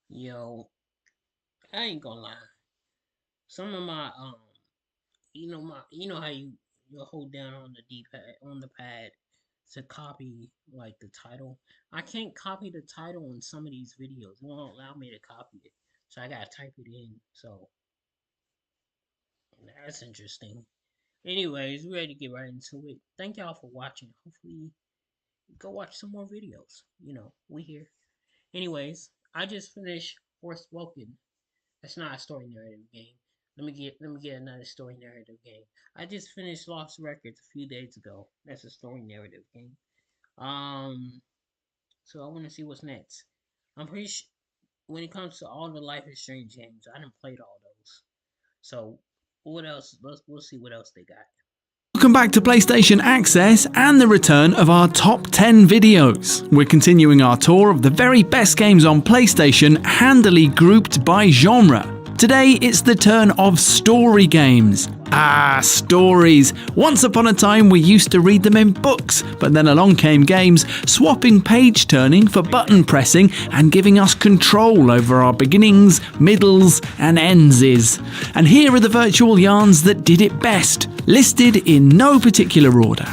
Yo, I ain't gonna lie. Some of my you know how you hold down on the D pad on the pad to copy like the title. I can't copy the title in some of these videos. It won't allow me to copy it, so I gotta type it in. So that's interesting. Anyways, we're ready to get right into it. Thank y'all for watching. Hopefully, go watch some more videos. We here. Anyways, I just finished Forspoken. That's not a story narrative game. Let me get another story narrative game. I just finished Lost Records a few days ago. That's a story narrative game. Um, so I want to see what's next. I'm pretty sure when it comes to all the Life is Strange games, I didn't played all those. So what else? We'll see what else they got. Welcome back to PlayStation Access and the return of our top 10 videos. We're continuing our tour of the very best games on PlayStation, handily grouped by genre. Today it's the turn of story games. Stories. Once upon a time we used to read them in books, but then along came games, swapping page turning for button pressing and giving us control over our beginnings, middles and endses. And here are the virtual yarns that did it best, listed in no particular order.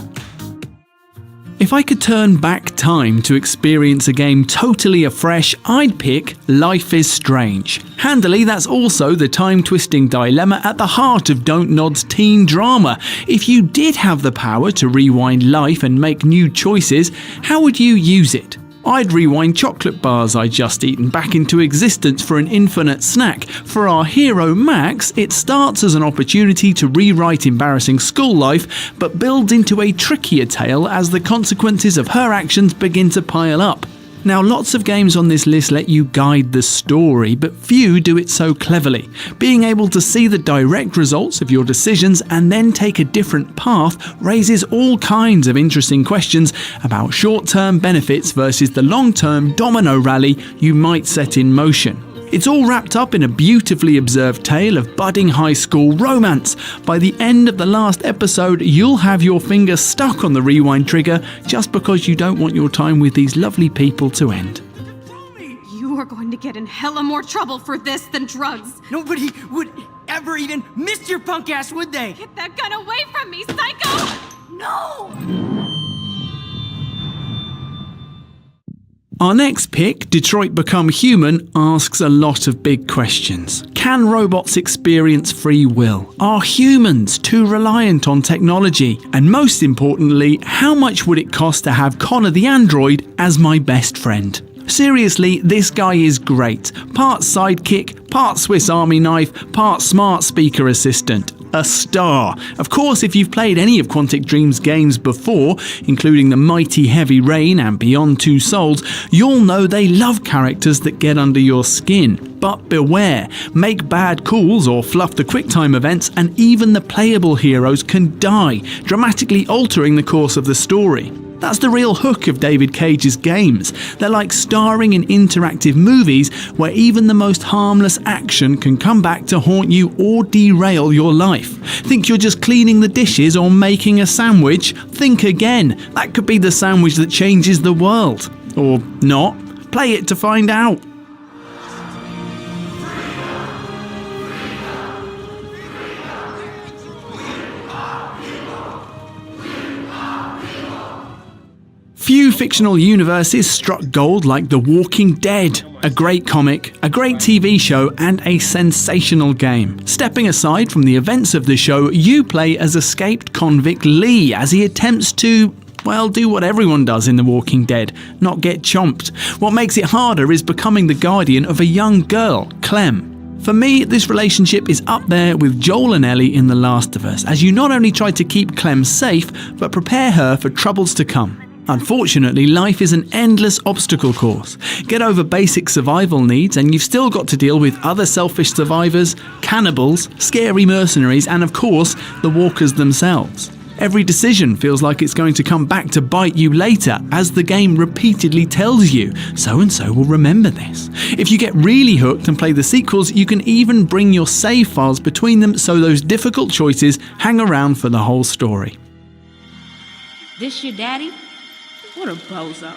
If I could turn back time to experience a game totally afresh, I'd pick Life is Strange. Handily, that's also the time-twisting dilemma at the heart of Don't Nod's teen drama. If you did have the power to rewind life and make new choices, how would you use it? I'd rewind chocolate bars I'd just eaten back into existence for an infinite snack. For our hero Max, it starts as an opportunity to rewrite embarrassing school life, but builds into a trickier tale as the consequences of her actions begin to pile up. Now, lots of games on this list let you guide the story, but few do it so cleverly. Being able to see the direct results of your decisions and then take a different path raises all kinds of interesting questions about short-term benefits versus the long-term domino rally you might set in motion. It's all wrapped up in a beautifully observed tale of budding high school romance. By the end of the last episode, you'll have your finger stuck on the rewind trigger just because you don't want your time with these lovely people to end. You are going to get in hella more trouble for this than drugs. Nobody would ever even miss your punk ass, would they? Get that gun away from me, psycho! No! Our next pick, Detroit Become Human, asks a lot of big questions. Can robots experience free will? Are humans too reliant on technology? And most importantly, how much would it cost to have Connor the android as my best friend? Seriously, this guy is great. Part sidekick, part Swiss Army knife, part smart speaker assistant. A star. Of course, if you've played any of Quantic Dream's games before, including the mighty Heavy Rain and Beyond Two Souls, you'll know they love characters that get under your skin. But beware, make bad calls or fluff the QuickTime events and even the playable heroes can die, dramatically altering the course of the story. That's the real hook of David Cage's games. They're like starring in interactive movies where even the most harmless action can come back to haunt you or derail your life. Think you're just cleaning the dishes or making a sandwich? Think again. That could be the sandwich that changes the world. Or not. Play it to find out. Few fictional universes struck gold like The Walking Dead. A great comic, a great TV show, and a sensational game. Stepping aside from the events of the show, you play as escaped convict Lee as he attempts to, well, do what everyone does in The Walking Dead, not get chomped. What makes it harder is becoming the guardian of a young girl, Clem. For me, this relationship is up there with Joel and Ellie in The Last of Us, as you not only try to keep Clem safe, but prepare her for troubles to come. Unfortunately, life is an endless obstacle course. Get over basic survival needs and you've still got to deal with other selfish survivors, cannibals, scary mercenaries, and of course, the walkers themselves. Every decision feels like it's going to come back to bite you later, as the game repeatedly tells you, so-and-so will remember this. If you get really hooked and play the sequels, you can even bring your save files between them so those difficult choices hang around for the whole story. This your daddy? What a bozo.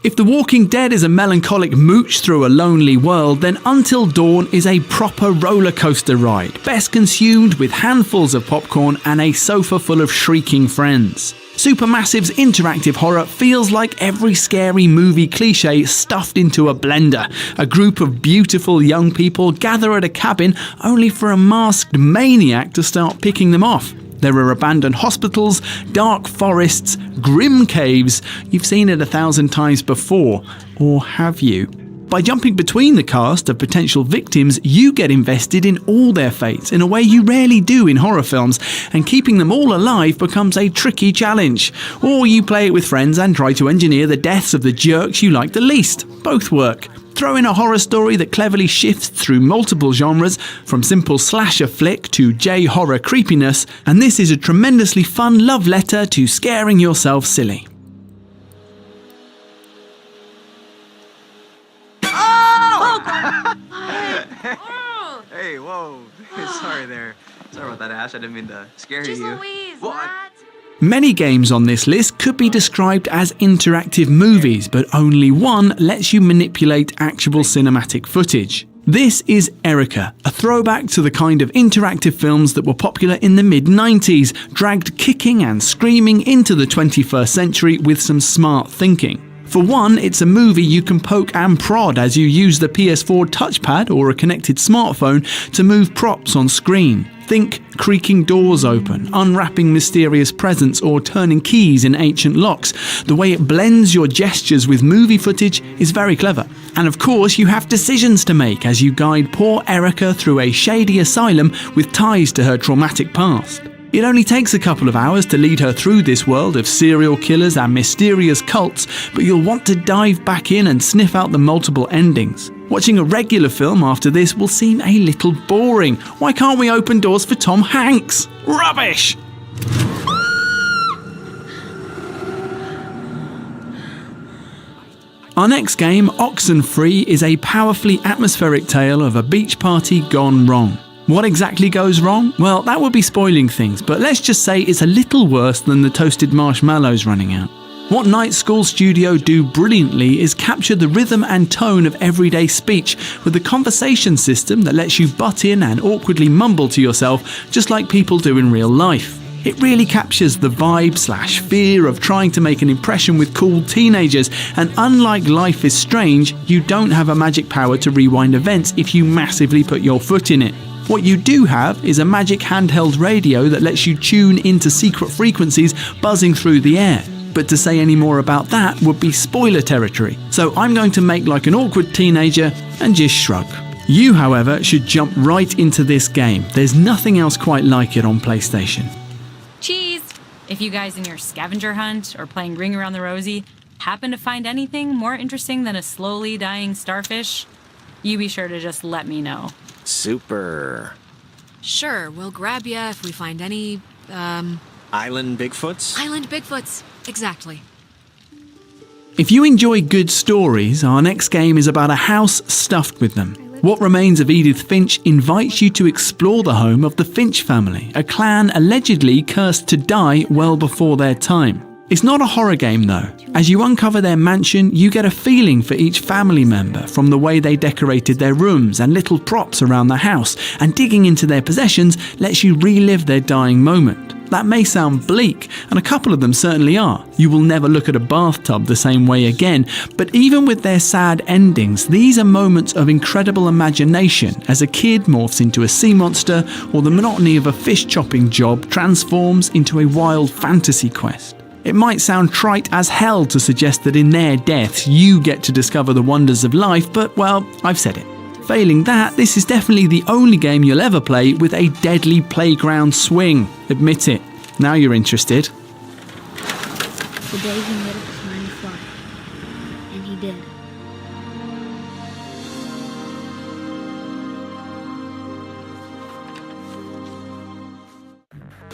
If The Walking Dead is a melancholic mooch through a lonely world, then Until Dawn is a proper roller coaster ride, best consumed with handfuls of popcorn and a sofa full of shrieking friends. Supermassive's interactive horror feels like every scary movie cliche stuffed into a blender. A group of beautiful young people gather at a cabin only for a masked maniac to start picking them off. There are abandoned hospitals, dark forests, grim caves. You've seen it 1,000 times before, or have you? By jumping between the cast of potential victims, you get invested in all their fates in a way you rarely do in horror films, and keeping them all alive becomes a tricky challenge. Or you play it with friends and try to engineer the deaths of the jerks you like the least. Both work. Throw in a horror story that cleverly shifts through multiple genres, from simple slasher flick to J-horror creepiness, and this is a tremendously fun love letter to scaring yourself silly. Hey, whoa. Sorry there. Sorry about that, Ash. I didn't mean to scare you. Louise, What? Many games on this list could be described as interactive movies, but only one lets you manipulate actual cinematic footage. This is Erica, a throwback to the kind of interactive films that were popular in the mid-90s, dragged kicking and screaming into the 21st century with some smart thinking. For one, it's a movie you can poke and prod as you use the PS4 touchpad or a connected smartphone to move props on screen. Think creaking doors open, unwrapping mysterious presents, or turning keys in ancient locks. The way it blends your gestures with movie footage is very clever. And of course, you have decisions to make as you guide poor Erica through a shady asylum with ties to her traumatic past. It only takes a couple of hours to lead her through this world of serial killers and mysterious cults, but you'll want to dive back in and sniff out the multiple endings. Watching a regular film after this will seem a little boring. Why can't we open doors for Tom Hanks? Rubbish! Our next game, Oxenfree, is a powerfully atmospheric tale of a beach party gone wrong. What exactly goes wrong? Well, that would be spoiling things, but let's just say it's a little worse than the toasted marshmallows running out. What Night School Studio do brilliantly is capture the rhythm and tone of everyday speech with a conversation system that lets you butt in and awkwardly mumble to yourself just like people do in real life. It really captures the vibe/fear of trying to make an impression with cool teenagers, and unlike Life is Strange, you don't have a magic power to rewind events if you massively put your foot in it. What you do have is a magic handheld radio that lets you tune into secret frequencies buzzing through the air. But to say any more about that would be spoiler territory, so I'm going to make like an awkward teenager and just shrug. You, however, should jump right into this game. There's nothing else quite like it on PlayStation. Cheese! If you guys in your scavenger hunt or playing Ring Around the Rosie happen to find anything more interesting than a slowly dying starfish, you be sure to just let me know. Super. Sure, we'll grab ya if we find any, Island Bigfoots? Island Bigfoots. Exactly. If you enjoy good stories, our next game is about a house stuffed with them. What Remains of Edith Finch invites you to explore the home of the Finch family, a clan allegedly cursed to die well before their time. It's not a horror game though. As you uncover their mansion, you get a feeling for each family member from the way they decorated their rooms and little props around the house, and digging into their possessions lets you relive their dying moment. That may sound bleak, and a couple of them certainly are. You will never look at a bathtub the same way again, but even with their sad endings, these are moments of incredible imagination as a kid morphs into a sea monster, or the monotony of a fish chopping job transforms into a wild fantasy quest. It might sound trite as hell to suggest that in their deaths you get to discover the wonders of life, but well, I've said it. Failing that, this is definitely the only game you'll ever play with a deadly playground swing. Admit it. Now you're interested. The day he made up his mind to fly. And he did.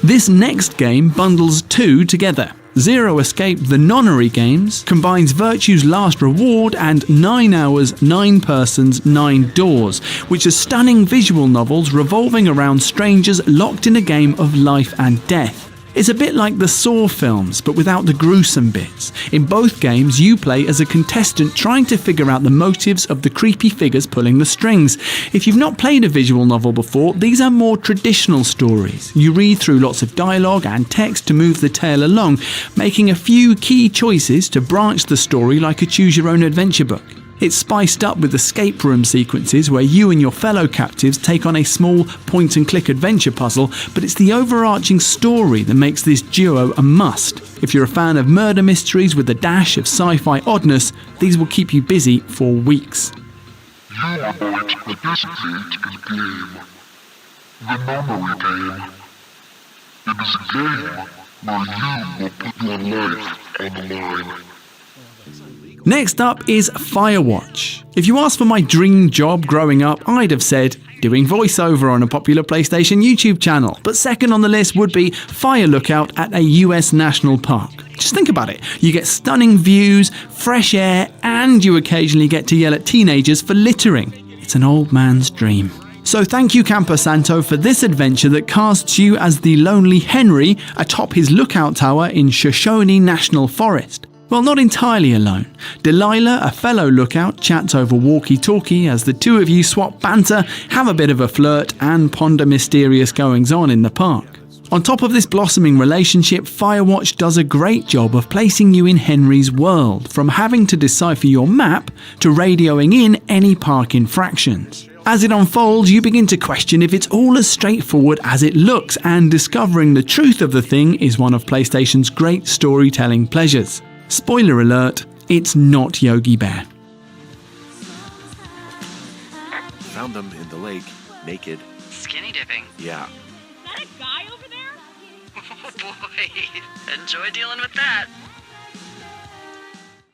This next game bundles two together. Zero Escape the Nonary Games combines Virtue's Last Reward and 9 Hours, 9 Persons, 9 Doors, which are stunning visual novels revolving around strangers locked in a game of life and death. It's a bit like the Saw films, but without the gruesome bits. In both games, you play as a contestant trying to figure out the motives of the creepy figures pulling the strings. If you've not played a visual novel before, these are more traditional stories. You read through lots of dialogue and text to move the tale along, making a few key choices to branch the story like a choose-your-own-adventure book. It's spiced up with escape room sequences where you and your fellow captives take on a small point-and-click adventure puzzle, but it's the overarching story that makes this duo a must. If you're a fan of murder mysteries with a dash of sci-fi oddness, these will keep you busy for weeks. You are going to participate in a game. The memory game. It is a game where you will put your life on the line. Next up is Firewatch. If you asked for my dream job growing up, I'd have said doing voiceover on a popular PlayStation YouTube channel. But second on the list would be Fire Lookout at a US national park. Just think about it. You get stunning views, fresh air, and you occasionally get to yell at teenagers for littering. It's an old man's dream. So thank you Campo Santo for this adventure that casts you as the lonely Henry atop his lookout tower in Shoshone National Forest. Well, not entirely alone. Delilah, a fellow lookout, chats over walkie-talkie as the two of you swap banter, have a bit of a flirt, and ponder mysterious goings-on in the park. On top of this blossoming relationship, Firewatch does a great job of placing you in Henry's world, from having to decipher your map to radioing in any park infractions. As it unfolds, you begin to question if it's all as straightforward as it looks, and discovering the truth of the thing is one of PlayStation's great storytelling pleasures. Spoiler alert, it's not Yogi Bear. Found them in the lake, naked. Skinny dipping. Yeah. Is that a guy over there? Oh boy, enjoy dealing with that.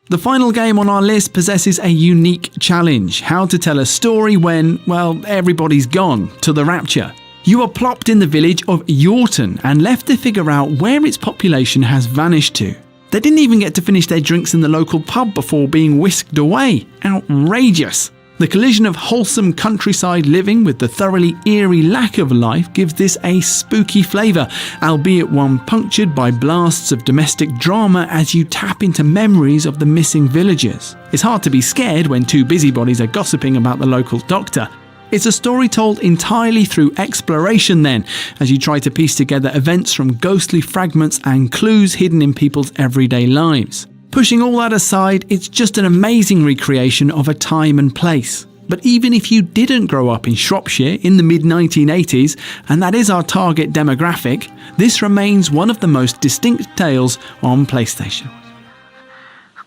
The final game on our list possesses a unique challenge: how to tell a story when, well, everybody's gone to the rapture. You are plopped in the village of Yorton and left to figure out where its population has vanished to. They didn't even get to finish their drinks in the local pub before being whisked away. Outrageous! The collision of wholesome countryside living with the thoroughly eerie lack of life gives this a spooky flavour, albeit one punctured by blasts of domestic drama as you tap into memories of the missing villagers. It's hard to be scared when two busybodies are gossiping about the local doctor. It's a story told entirely through exploration then, as you try to piece together events from ghostly fragments and clues hidden in people's everyday lives. Pushing all that aside, it's just an amazing recreation of a time and place. But even if you didn't grow up in Shropshire in the mid-1980s, and that is our target demographic, this remains one of the most distinct tales on PlayStation.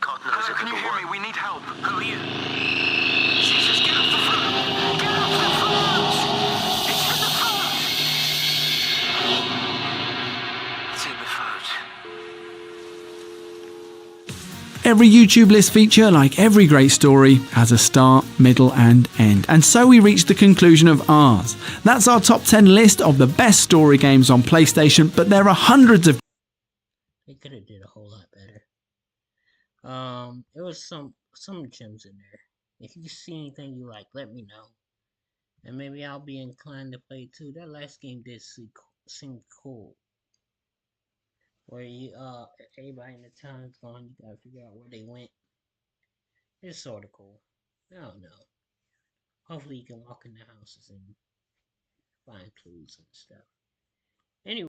God knows if can you hear me? We need help. Aaliyah. Jesus, get off the phone! Get off the phone! It's in the phone! It's in the phone. Every YouTube list feature, like every great story, has a start, middle and end. And so we reach the conclusion of ours. That's our top 10 list of the best story games on PlayStation, but there are hundreds of... They could have did a whole lot better. It was some gems in there. If you see anything you like, let me know. And maybe I'll be inclined to play it too. That last game did seem cool. Where you everybody in the town is gone, you gotta figure out where they went. It's sorta cool. I don't know. Hopefully you can walk in the houses and find clues and stuff.